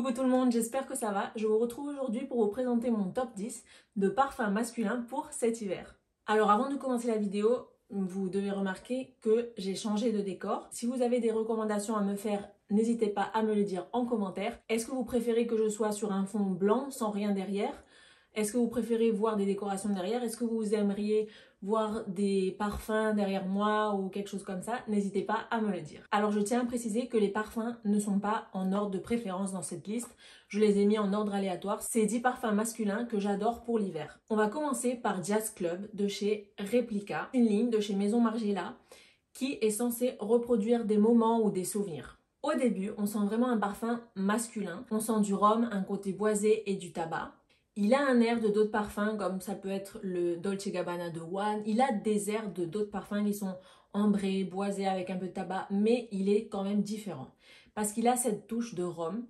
Coucou tout le monde, j'espère que ça va. Je vous retrouve aujourd'hui pour vous présenter mon top 10 de parfums masculins pour cet hiver. Alors avant de commencer la vidéo, vous devez remarquer que j'ai changé de décor. Si vous avez des recommandations à me faire, n'hésitez pas à me le dire en commentaire. Est-ce que vous préférez que je sois sur un fond blanc sans rien derrière ? Est-ce que vous préférez voir des décorations derrière? Est-ce que vous aimeriez voir des parfums derrière moi ou quelque chose comme ça? N'hésitez pas à me le dire. Alors je tiens à préciser que les parfums ne sont pas en ordre de préférence dans cette liste. Je les ai mis en ordre aléatoire. C'est 10 parfums masculins que j'adore pour l'hiver. On va commencer par Jazz Club de chez Replica, une ligne de chez Maison Margiela qui est censée reproduire des moments ou des souvenirs. Au début, on sent vraiment un parfum masculin. On sent du rhum, un côté boisé et du tabac. Il a un air de d'autres parfums, comme ça peut être le Dolce Gabbana de One. Il a des airs de d'autres parfums qui sont ambrés, boisés avec un peu de tabac, mais il est quand même différent. Parce qu'il a cette touche de rhum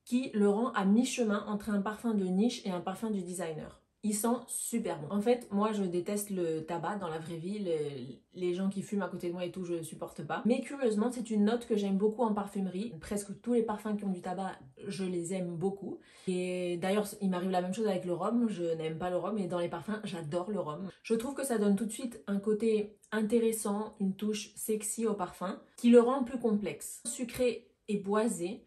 qui le rend à mi-chemin entre un parfum de niche et un parfum du designer. Il sent super bon. En fait, moi, je déteste le tabac dans la vraie vie. Les gens qui fument à côté de moi et tout, je ne supporte pas. Mais curieusement, c'est une note que j'aime beaucoup en parfumerie. Presque tous les parfums qui ont du tabac, je les aime beaucoup. Et d'ailleurs, il m'arrive la même chose avec le rhum. Je n'aime pas le rhum, et dans les parfums, j'adore le rhum. Je trouve que ça donne tout de suite un côté intéressant, une touche sexy au parfum, qui le rend plus complexe. Sucré et boisé.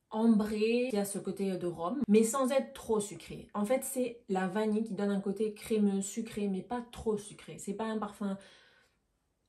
Ambré, qui a ce côté de rhum, mais sans être trop sucré. En fait, c'est la vanille qui donne un côté crémeux, sucré, mais pas trop sucré. C'est pas un parfum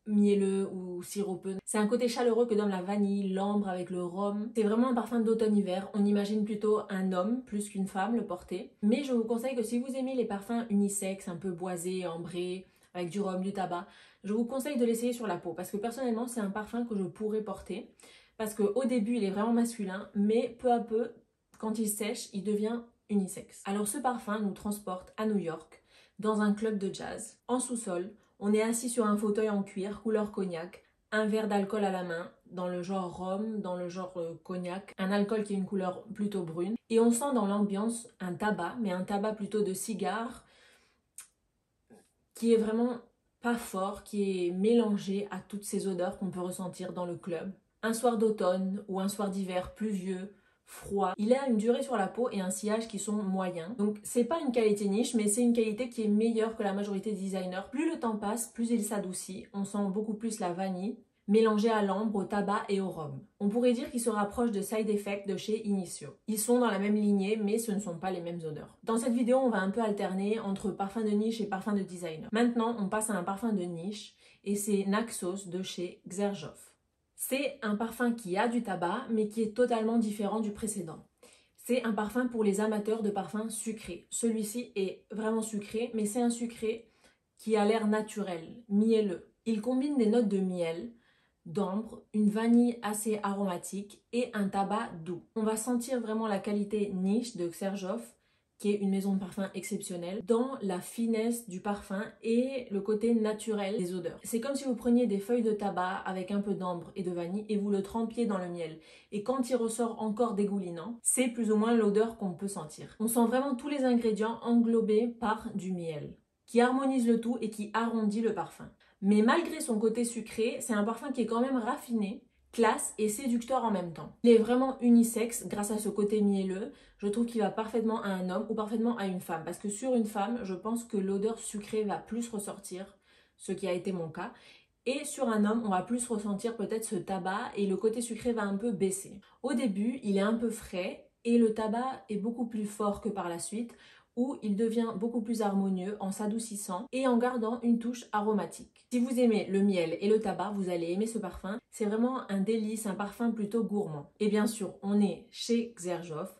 mielleux ou sirupeux. C'est un côté chaleureux que donne la vanille, l'ambre avec le rhum. C'est vraiment un parfum d'automne-hiver. On imagine plutôt un homme plus qu'une femme le porter. Mais je vous conseille que si vous aimez les parfums unisexes, un peu boisés, ambrés, avec du rhum, du tabac, je vous conseille de l'essayer sur la peau. Parce que personnellement, c'est un parfum que je pourrais porter. Parce qu'au début, il est vraiment masculin, mais peu à peu, quand il sèche, il devient unisexe. Alors ce parfum nous transporte à New York, dans un club de jazz. En sous-sol, on est assis sur un fauteuil en cuir, couleur cognac, un verre d'alcool à la main, dans le genre rhum, dans le genre cognac, un alcool qui est une couleur plutôt brune. Et on sent dans l'ambiance un tabac, mais un tabac plutôt de cigare, qui est vraiment pas fort, qui est mélangé à toutes ces odeurs qu'on peut ressentir dans le club. Un soir d'automne ou un soir d'hiver pluvieux, froid. Il a une durée sur la peau et un sillage qui sont moyens. Donc c'est pas une qualité niche, mais c'est une qualité qui est meilleure que la majorité des designers. Plus le temps passe, plus il s'adoucit. On sent beaucoup plus la vanille, mélangée à l'ambre, au tabac et au rhum. On pourrait dire qu'il se rapproche de Side Effect de chez Initio. Ils sont dans la même lignée, mais ce ne sont pas les mêmes odeurs. Dans cette vidéo, on va un peu alterner entre parfum de niche et parfum de designer. Maintenant, on passe à un parfum de niche, et c'est Naxos de chez Xerjoff. C'est un parfum qui a du tabac, mais qui est totalement différent du précédent. C'est un parfum pour les amateurs de parfums sucrés. Celui-ci est vraiment sucré, mais c'est un sucré qui a l'air naturel, mielleux. Il combine des notes de miel, d'ambre, une vanille assez aromatique et un tabac doux. On va sentir vraiment la qualité niche de Xerjoff, qui est une maison de parfum exceptionnelle, dans la finesse du parfum et le côté naturel des odeurs. C'est comme si vous preniez des feuilles de tabac avec un peu d'ambre et de vanille et vous le trempiez dans le miel. Et quand il ressort encore dégoulinant, c'est plus ou moins l'odeur qu'on peut sentir. On sent vraiment tous les ingrédients englobés par du miel, qui harmonise le tout et qui arrondit le parfum. Mais malgré son côté sucré, c'est un parfum qui est quand même raffiné, classe et séducteur en même temps. Il est vraiment unisexe grâce à ce côté mielleux. Je trouve qu'il va parfaitement à un homme ou parfaitement à une femme. Parce que sur une femme, je pense que l'odeur sucrée va plus ressortir, ce qui a été mon cas. Et sur un homme, on va plus ressentir peut-être ce tabac et le côté sucré va un peu baisser. Au début, il est un peu frais et le tabac est beaucoup plus fort que par la suite, où il devient beaucoup plus harmonieux en s'adoucissant et en gardant une touche aromatique. Si vous aimez le miel et le tabac, vous allez aimer ce parfum. C'est vraiment un délice, un parfum plutôt gourmand. Et bien sûr, on est chez Xerjoff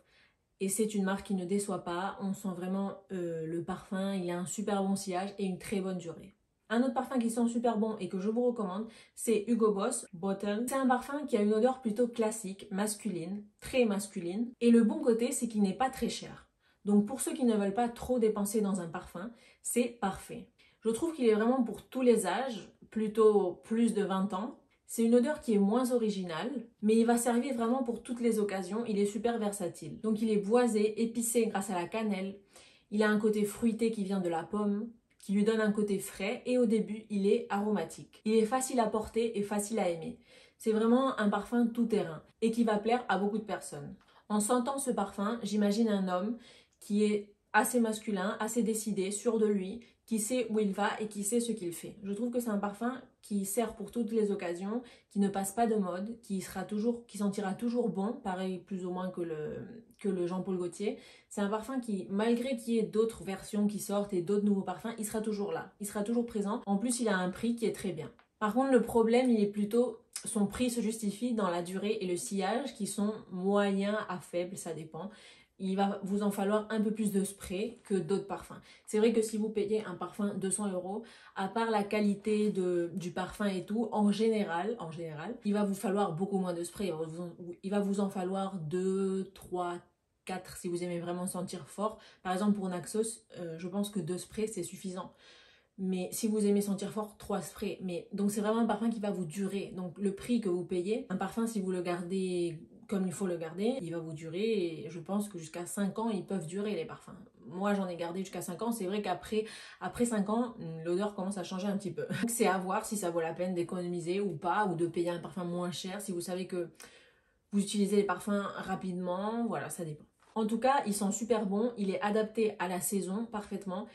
et c'est une marque qui ne déçoit pas. On sent vraiment le parfum, il a un super bon sillage et une très bonne durée. Un autre parfum qui sent super bon et que je vous recommande, c'est Hugo Boss Bottle. C'est un parfum qui a une odeur plutôt classique, masculine, très masculine. Et le bon côté, c'est qu'il n'est pas très cher. Donc pour ceux qui ne veulent pas trop dépenser dans un parfum, c'est parfait. Je trouve qu'il est vraiment pour tous les âges, plutôt plus de 20 ans. C'est une odeur qui est moins originale, mais il va servir vraiment pour toutes les occasions. Il est super versatile. Donc il est boisé, épicé grâce à la cannelle. Il a un côté fruité qui vient de la pomme, qui lui donne un côté frais. Et au début, il est aromatique. Il est facile à porter et facile à aimer. C'est vraiment un parfum tout terrain et qui va plaire à beaucoup de personnes. En sentant ce parfum, j'imagine un homme qui est assez masculin, assez décidé, sûr de lui, qui sait où il va et qui sait ce qu'il fait. Je trouve que c'est un parfum qui sert pour toutes les occasions, qui ne passe pas de mode, qui sentira toujours bon, pareil plus ou moins que le Jean Paul Gaultier. C'est un parfum qui, malgré qu'il y ait d'autres versions qui sortent et d'autres nouveaux parfums, il sera toujours là, il sera toujours présent. En plus, il a un prix qui est très bien. Par contre, le problème, il est plutôt, son prix se justifie dans la durée et le sillage qui sont moyens à faibles, ça dépend. Il va vous en falloir un peu plus de spray que d'autres parfums. C'est vrai que si vous payez un parfum 200 €, à part la qualité du parfum et tout, en général, il va vous falloir beaucoup moins de spray. Il va vous en falloir 2, 3, 4 si vous aimez vraiment sentir fort. Par exemple, pour Naxos, je pense que 2 sprays, c'est suffisant. Mais si vous aimez sentir fort, 3 sprays. Donc c'est vraiment un parfum qui va vous durer. Donc le prix que vous payez, un parfum, si vous le gardez comme il faut le garder, il va vous durer. Et je pense que jusqu'à 5 ans, ils peuvent durer les parfums. Moi, j'en ai gardé jusqu'à 5 ans. C'est vrai qu'après 5 ans, l'odeur commence à changer un petit peu. Donc c'est à voir si ça vaut la peine d'économiser ou pas, ou de payer un parfum moins cher. Si vous savez que vous utilisez les parfums rapidement, voilà, ça dépend. En tout cas, il sent super bon. Il est adapté à la saison parfaitement.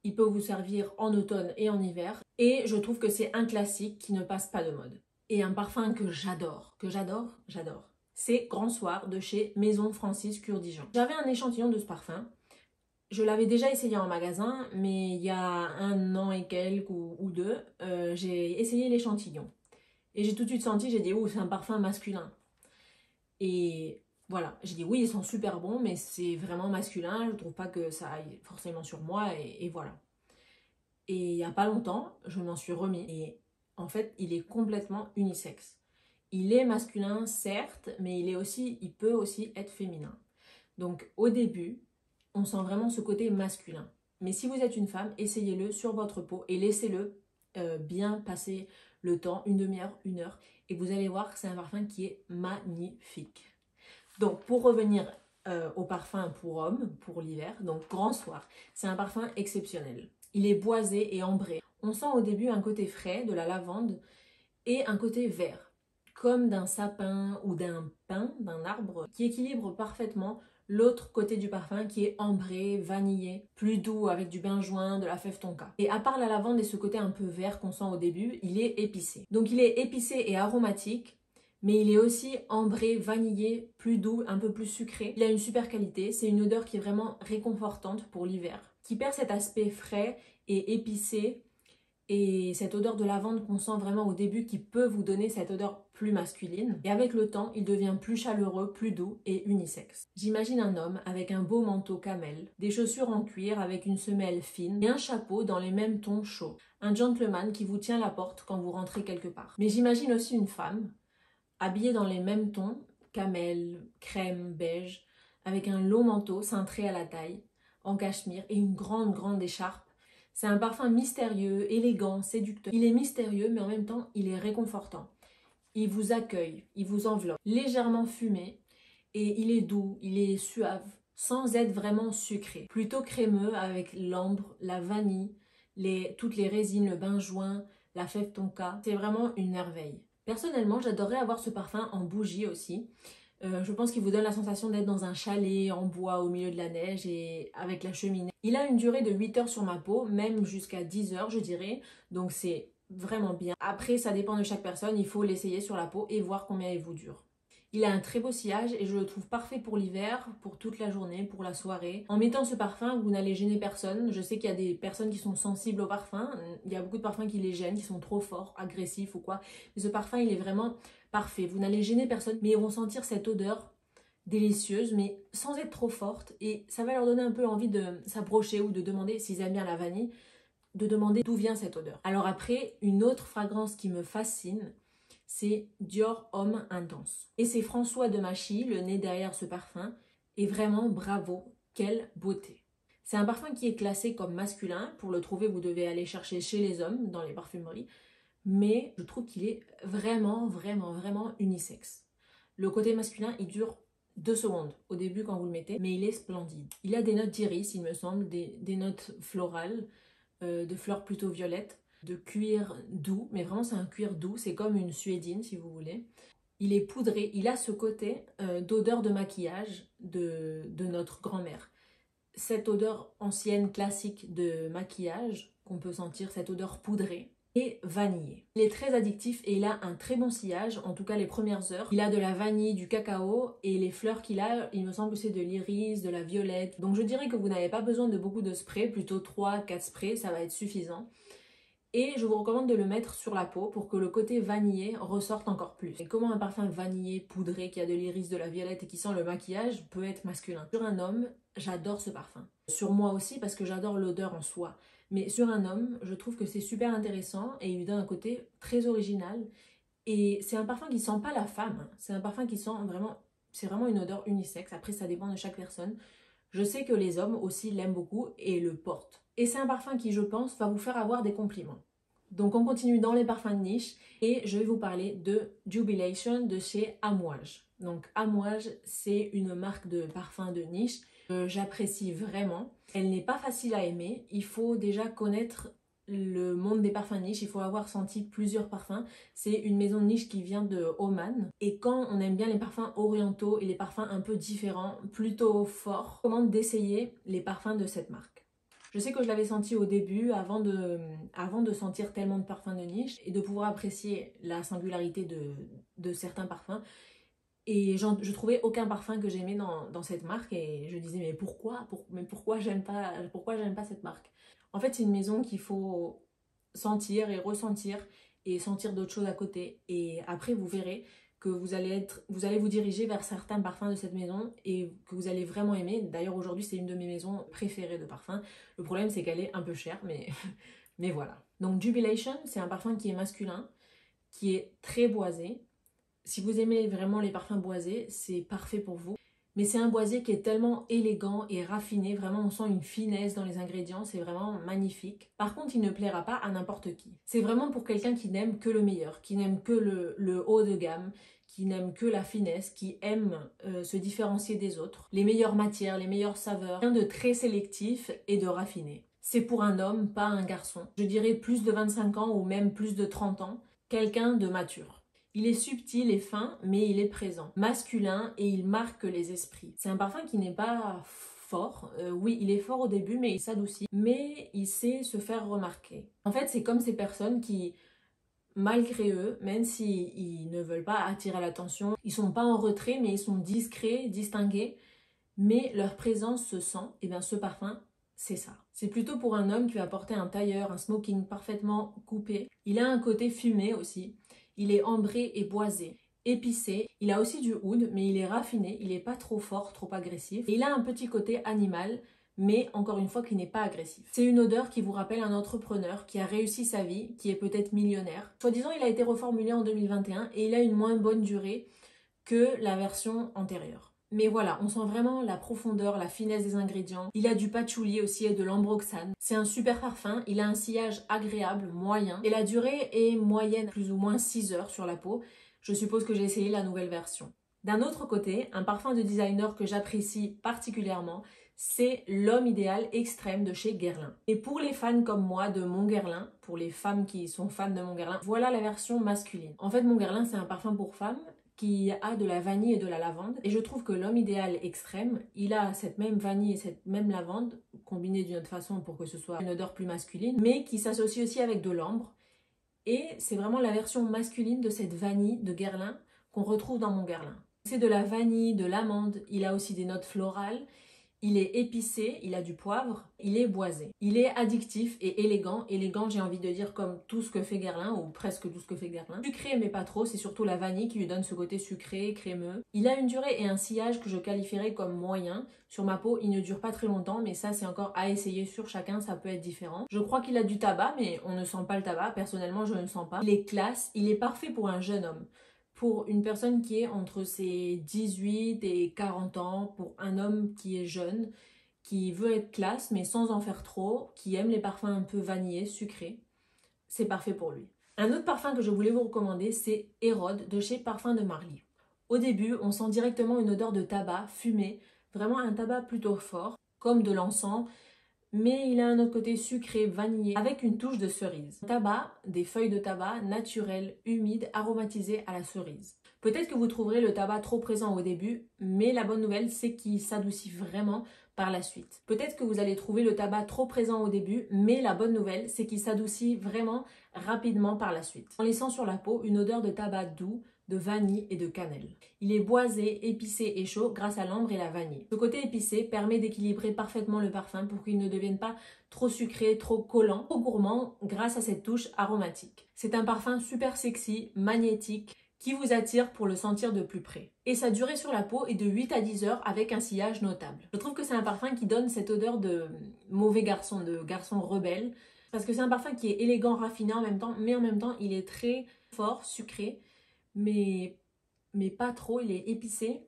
Il peut vous servir en automne et en hiver. Et je trouve que c'est un classique qui ne passe pas de mode. Et un parfum que j'adore, c'est Grand Soir de chez Maison Francis Kurkdjian. J'avais un échantillon de ce parfum. Je l'avais déjà essayé en magasin, mais il y a 1 an et quelques ou 2, j'ai essayé l'échantillon. Et j'ai tout de suite senti, j'ai dit, oh, c'est un parfum masculin. Et voilà, j'ai dit oui, ils sont super bons, mais c'est vraiment masculin, je trouve pas que ça aille forcément sur moi, et voilà. Et il y a pas longtemps, je m'en suis remis, et en fait, il est complètement unisexe. Il est masculin, certes, mais il peut aussi être féminin. Donc au début, on sent vraiment ce côté masculin. Mais si vous êtes une femme, essayez-le sur votre peau et laissez-le bien passer le temps, une demi-heure, 1 heure, et vous allez voir que c'est un parfum qui est magnifique. Donc pour revenir au parfum pour homme, pour l'hiver, donc Grand Soir, c'est un parfum exceptionnel. Il est boisé et ambré. On sent au début un côté frais, de la lavande, et un côté vert, comme d'un sapin ou d'un pin, d'un arbre, qui équilibre parfaitement l'autre côté du parfum qui est ambré, vanillé, plus doux avec du benjoin, de la fève tonka. Et à part la lavande et ce côté un peu vert qu'on sent au début, il est épicé. Donc il est épicé et aromatique, mais il est aussi ambré, vanillé, plus doux, un peu plus sucré. Il a une super qualité, c'est une odeur qui est vraiment réconfortante pour l'hiver, qui perd cet aspect frais et épicé, et cette odeur de lavande qu'on sent vraiment au début qui peut vous donner cette odeur plus masculine. Et avec le temps, il devient plus chaleureux, plus doux et unisexe. J'imagine un homme avec un beau manteau camel, des chaussures en cuir avec une semelle fine et un chapeau dans les mêmes tons chauds. Un gentleman qui vous tient la porte quand vous rentrez quelque part. Mais j'imagine aussi une femme habillée dans les mêmes tons, camel, crème, beige, avec un long manteau cintré à la taille, en cachemire et une grande écharpe. C'est un parfum mystérieux, élégant, séducteur. Il est mystérieux, mais en même temps, il est réconfortant. Il vous accueille, il vous enveloppe, légèrement fumé, et il est doux, il est suave, sans être vraiment sucré. Plutôt crémeux avec l'ambre, la vanille, toutes les résines, le benjoin, la fève tonka. C'est vraiment une merveille. Personnellement, j'adorerais avoir ce parfum en bougie aussi. Je pense qu'il vous donne la sensation d'être dans un chalet en bois au milieu de la neige et avec la cheminée. Il a une durée de 8 heures sur ma peau, même jusqu'à 10 heures je dirais, donc c'est vraiment bien. Après, ça dépend de chaque personne, il faut l'essayer sur la peau et voir combien il vous dure. Il a un très beau sillage et je le trouve parfait pour l'hiver, pour toute la journée, pour la soirée. En mettant ce parfum, vous n'allez gêner personne. Je sais qu'il y a des personnes qui sont sensibles au parfum. Il y a beaucoup de parfums qui les gênent, qui sont trop forts, agressifs ou quoi. Mais ce parfum, il est vraiment parfait. Vous n'allez gêner personne, mais ils vont sentir cette odeur délicieuse, mais sans être trop forte. Et ça va leur donner un peu envie de s'approcher ou de demander, s'ils aiment bien la vanille, de demander d'où vient cette odeur. Alors après, une autre fragrance qui me fascine, c'est Dior Homme Intense. Et c'est François Demachy, le nez derrière ce parfum. Et vraiment, bravo, quelle beauté. C'est un parfum qui est classé comme masculin. Pour le trouver, vous devez aller chercher chez les hommes, dans les parfumeries. Mais je trouve qu'il est vraiment unisexe. Le côté masculin, il dure 2 secondes au début quand vous le mettez, mais il est splendide. Il a des notes d'iris, il me semble, des notes florales, de fleurs plutôt violettes, de cuir doux, mais vraiment c'est un cuir doux, c'est comme une suédine si vous voulez. Il est poudré, il a ce côté d'odeur de maquillage de notre grand-mère. Cette odeur ancienne, classique de maquillage qu'on peut sentir, cette odeur poudrée et vanillée. Il est très addictif et il a un très bon sillage, en tout cas les premières heures. Il a de la vanille, du cacao et les fleurs qu'il a, il me semble que c'est de l'iris, de la violette. Donc je dirais que vous n'avez pas besoin de beaucoup de sprays, plutôt 3-4 sprays, ça va être suffisant. Et je vous recommande de le mettre sur la peau pour que le côté vanillé ressorte encore plus. Et comment un parfum vanillé, poudré, qui a de l'iris, de la violette et qui sent le maquillage peut être masculin. Sur un homme, j'adore ce parfum. Sur moi aussi parce que j'adore l'odeur en soi. Mais sur un homme, je trouve que c'est super intéressant et il lui donne un côté très original. Et c'est un parfum qui sent pas la femme. C'est un parfum qui sent vraiment... C'est vraiment une odeur unisexe. Après, ça dépend de chaque personne. Je sais que les hommes aussi l'aiment beaucoup et le portent. Et c'est un parfum qui, je pense, va vous faire avoir des compliments. Donc on continue dans les parfums de niche et je vais vous parler de Jubilation de chez Amouage. Donc Amouage, c'est une marque de parfum de niche que j'apprécie vraiment. Elle n'est pas facile à aimer, il faut déjà connaître le monde des parfums de niche, il faut avoir senti plusieurs parfums. C'est une maison de niche qui vient de Oman. Et quand on aime bien les parfums orientaux et les parfums un peu différents, plutôt forts, je recommande d'essayer les parfums de cette marque. Je sais que je l'avais senti au début, avant de sentir tellement de parfums de niche et de pouvoir apprécier la singularité de certains parfums. Et je trouvais aucun parfum que j'aimais dans cette marque et je disais mais pourquoi j'aime pas cette marque. En fait c'est une maison qu'il faut sentir et ressentir et sentir d'autres choses à côté et après vous verrez que vous allez vous diriger vers certains parfums de cette maison et que vous allez vraiment aimer. D'ailleurs aujourd'hui c'est une de mes maisons préférées de parfums. Le problème c'est qu'elle est un peu chère mais voilà. Donc Jubilation c'est un parfum qui est masculin, qui est très boisé. Si vous aimez vraiment les parfums boisés, c'est parfait pour vous. Mais c'est un boisé qui est tellement élégant et raffiné, vraiment on sent une finesse dans les ingrédients, c'est vraiment magnifique. Par contre, il ne plaira pas à n'importe qui. C'est vraiment pour quelqu'un qui n'aime que le meilleur, qui n'aime que le haut de gamme, qui n'aime que la finesse, qui aime se différencier des autres, les meilleures matières, les meilleures saveurs, rien de très sélectif et de raffiné. C'est pour un homme, pas un garçon. Je dirais plus de 25 ans ou même plus de 30 ans, quelqu'un de mature. Il est subtil et fin, mais il est présent, masculin et il marque les esprits. C'est un parfum qui n'est pas fort. Oui, il est fort au début, mais il s'adoucit. Mais il sait se faire remarquer. En fait, c'est comme ces personnes qui, malgré eux, même s'ils ne veulent pas attirer l'attention, ils sont pas en retrait, mais ils sont discrets, distingués. Mais leur présence se sent. Et bien, ce parfum, c'est ça. C'est plutôt pour un homme qui va porter un tailleur, un smoking parfaitement coupé. Il a un côté fumé aussi. Il est ambré et boisé, épicé. Il a aussi du oud, mais il est raffiné. Il n'est pas trop fort, trop agressif. Et il a un petit côté animal, mais encore une fois qui n'est pas agressif. C'est une odeur qui vous rappelle un entrepreneur qui a réussi sa vie, qui est peut-être millionnaire. Soi-disant, il a été reformulé en 2021 et il a une moins bonne durée que la version antérieure. Mais voilà, on sent vraiment la profondeur, la finesse des ingrédients. Il a du patchouli aussi et de l'ambroxane. C'est un super parfum, il a un sillage agréable, moyen. Et la durée est moyenne, plus ou moins 6 heures sur la peau. Je suppose que j'ai essayé la nouvelle version. D'un autre côté, un parfum de designer que j'apprécie particulièrement, c'est l'homme idéal extrême de chez Guerlain. Et pour les fans comme moi de Mon Guerlain, pour les femmes qui sont fans de Mon Guerlain, voilà la version masculine. En fait, Mon Guerlain, c'est un parfum pour femmes qui a de la vanille et de la lavande. Et je trouve que l'homme idéal extrême, il a cette même vanille et cette même lavande, combinée d'une autre façon pour que ce soit une odeur plus masculine, mais qui s'associe aussi avec de l'ambre. Et c'est vraiment la version masculine de cette vanille de Guerlain qu'on retrouve dans Mon Guerlain. C'est de la vanille, de l'amande, il a aussi des notes florales. Il est épicé, il a du poivre, il est boisé. Il est addictif et élégant. Élégant, j'ai envie de dire comme tout ce que fait Guerlain, ou presque tout ce que fait Guerlain. Sucré, mais pas trop, c'est surtout la vanille qui lui donne ce côté sucré, crémeux. Il a une durée et un sillage que je qualifierais comme moyen. Sur ma peau, il ne dure pas très longtemps, mais ça c'est encore à essayer sur chacun, ça peut être différent. Je crois qu'il a du tabac, mais on ne sent pas le tabac. Personnellement, je ne le sens pas. Il est classe, il est parfait pour un jeune homme. Pour une personne qui est entre ses 18 et 40 ans, pour un homme qui est jeune, qui veut être classe mais sans en faire trop, qui aime les parfums un peu vanillés, sucrés, c'est parfait pour lui. Un autre parfum que je voulais vous recommander, c'est Hérode de chez Parfums de Marly. Au début, on sent directement une odeur de tabac fumé, vraiment un tabac plutôt fort, comme de l'encens, mais il a un autre côté sucré, vanillé, avec une touche de cerise. Tabac, des feuilles de tabac naturelles, humides, aromatisées à la cerise. Peut-être que vous trouverez le tabac trop présent au début, mais la bonne nouvelle, c'est qu'il s'adoucit vraiment par la suite. Peut-être que vous allez trouver le tabac trop présent au début, mais la bonne nouvelle, c'est qu'il s'adoucit vraiment rapidement par la suite, en laissant sur la peau une odeur de tabac doux, de vanille et de cannelle. Il est boisé, épicé et chaud grâce à l'ambre et la vanille. Ce côté épicé permet d'équilibrer parfaitement le parfum pour qu'il ne devienne pas trop sucré, trop collant, trop gourmand grâce à cette touche aromatique. C'est un parfum super sexy, magnétique, qui vous attire pour le sentir de plus près. Et sa durée sur la peau est de 8 à 10 heures avec un sillage notable. Je trouve que c'est un parfum qui donne cette odeur de mauvais garçon, de garçon rebelle, parce que c'est un parfum qui est élégant, raffiné en même temps, mais en même temps il est très fort, sucré, mais pas trop, il est épicé.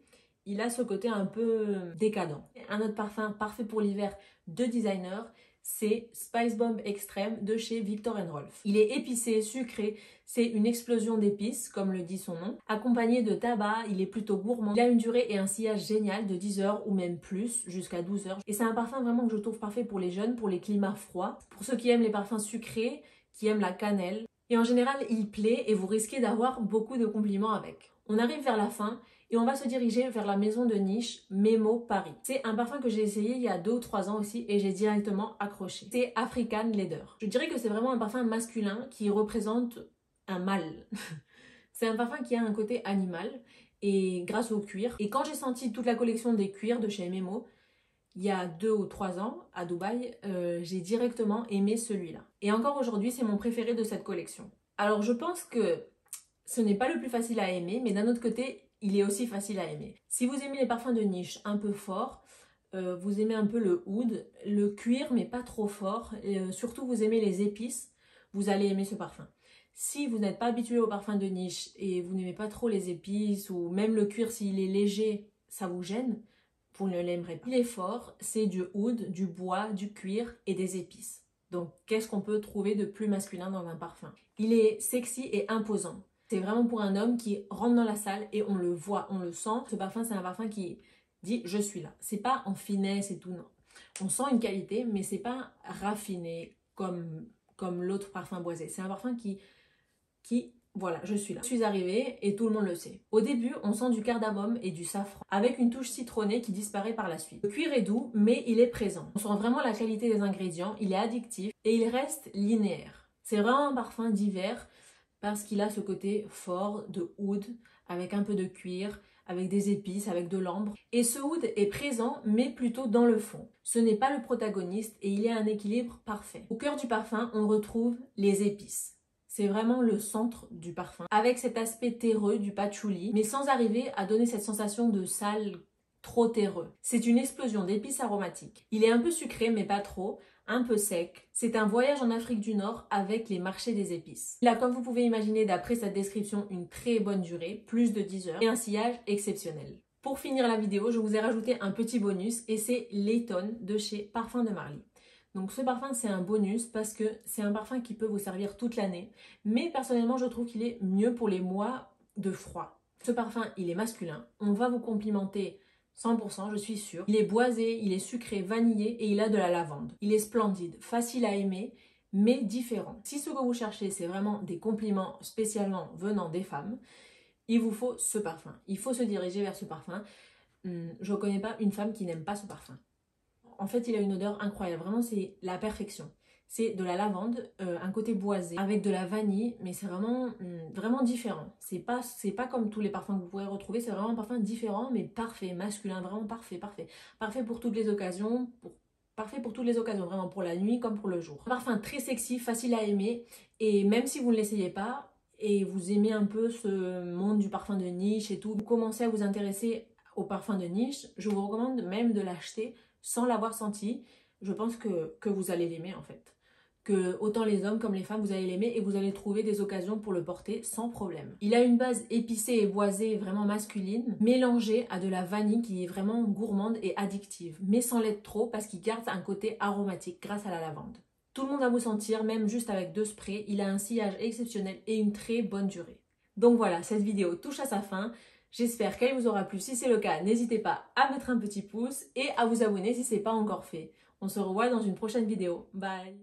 Il a ce côté un peu décadent. Un autre parfum parfait pour l'hiver de designer, c'est Spice Bomb Extreme de chez Viktor & Rolf. Il est épicé, sucré, c'est une explosion d'épices, comme le dit son nom. Accompagné de tabac, il est plutôt gourmand. Il a une durée et un sillage génial de 10 heures ou même plus, jusqu'à 12 heures. Et c'est un parfum vraiment que je trouve parfait pour les jeunes, pour les climats froids, pour ceux qui aiment les parfums sucrés, qui aiment la cannelle. Et en général, il plaît et vous risquez d'avoir beaucoup de compliments avec. On arrive vers la fin et on va se diriger vers la maison de niche Memo Paris. C'est un parfum que j'ai essayé il y a 2 ou 3 ans aussi et j'ai directement accroché. C'est African Leather. Je dirais que c'est vraiment un parfum masculin qui représente un mâle. C'est un parfum qui a un côté animal et grâce au cuir. Et quand j'ai senti toute la collection des cuirs de chez Memo, il y a 2 ou 3 ans à Dubaï, j'ai directement aimé celui-là. Et encore aujourd'hui, c'est mon préféré de cette collection. Alors je pense que ce n'est pas le plus facile à aimer, mais d'un autre côté, il est aussi facile à aimer. Si vous aimez les parfums de niche un peu forts, vous aimez un peu le oud, le cuir mais pas trop fort, surtout vous aimez les épices, vous allez aimer ce parfum. Si vous n'êtes pas habitué aux parfums de niche et vous n'aimez pas trop les épices ou même le cuir s'il est léger, ça vous gêne, vous ne l'aimerez pas. Il est fort, c'est du oud, du bois, du cuir et des épices. Donc qu'est-ce qu'on peut trouver de plus masculin dans un parfum? Il est sexy et imposant. C'est vraiment pour un homme qui rentre dans la salle et on le voit, on le sent. Ce parfum, c'est un parfum qui dit « je suis là ». C'est pas en finesse et tout, non. On sent une qualité, mais c'est pas raffiné comme l'autre parfum boisé. C'est un parfum qui, voilà, je suis là. Je suis arrivée et tout le monde le sait. Au début, on sent du cardamome et du safran, avec une touche citronnée qui disparaît par la suite. Le cuir est doux, mais il est présent. On sent vraiment la qualité des ingrédients, il est addictif et il reste linéaire. C'est vraiment un parfum d'hiver, parce qu'il a ce côté fort de oud, avec un peu de cuir, avec des épices, avec de l'ambre. Et ce oud est présent, mais plutôt dans le fond. Ce n'est pas le protagoniste et il y a un équilibre parfait. Au cœur du parfum, on retrouve les épices. C'est vraiment le centre du parfum, avec cet aspect terreux du patchouli, mais sans arriver à donner cette sensation de sale trop terreux. C'est une explosion d'épices aromatiques. Il est un peu sucré, mais pas trop, un peu sec. C'est un voyage en Afrique du Nord avec les marchés des épices. Il a, comme vous pouvez imaginer d'après cette description, une très bonne durée, plus de 10 heures, et un sillage exceptionnel. Pour finir la vidéo, je vous ai rajouté un petit bonus, et c'est Layton de chez Parfums de Marly. Donc ce parfum, c'est un bonus parce que c'est un parfum qui peut vous servir toute l'année, mais personnellement, je trouve qu'il est mieux pour les mois de froid. Ce parfum, il est masculin. On va vous complimenter 100%, je suis sûre. Il est boisé, il est sucré, vanillé et il a de la lavande. Il est splendide, facile à aimer, mais différent. Si ce que vous cherchez, c'est vraiment des compliments spécialement venant des femmes, il vous faut ce parfum. Il faut se diriger vers ce parfum. Je ne connais pas une femme qui n'aime pas ce parfum. En fait, il a une odeur incroyable. Vraiment, c'est la perfection. C'est de la lavande, un côté boisé, avec de la vanille, mais c'est vraiment, vraiment différent. C'est pas comme tous les parfums que vous pourrez retrouver, c'est vraiment un parfum différent, mais parfait, masculin, vraiment parfait, parfait. Parfait pour toutes les occasions, parfait pour toutes les occasions, vraiment pour la nuit comme pour le jour. Un parfum très sexy, facile à aimer, et même si vous ne l'essayez pas, et vous aimez un peu ce monde du parfum de niche et tout, vous commencez à vous intéresser au parfum de niche, je vous recommande même de l'acheter sans l'avoir senti. Je pense que vous allez l'aimer en fait. Que autant les hommes comme les femmes, vous allez l'aimer et vous allez trouver des occasions pour le porter sans problème. Il a une base épicée et boisée vraiment masculine, mélangée à de la vanille qui est vraiment gourmande et addictive, mais sans l'être trop parce qu'il garde un côté aromatique grâce à la lavande. Tout le monde va vous sentir, même juste avec 2 sprays, il a un sillage exceptionnel et une très bonne durée. Donc voilà, cette vidéo touche à sa fin. J'espère qu'elle vous aura plu. Si c'est le cas, n'hésitez pas à mettre un petit pouce et à vous abonner si ce n'est pas encore fait. On se revoit dans une prochaine vidéo. Bye!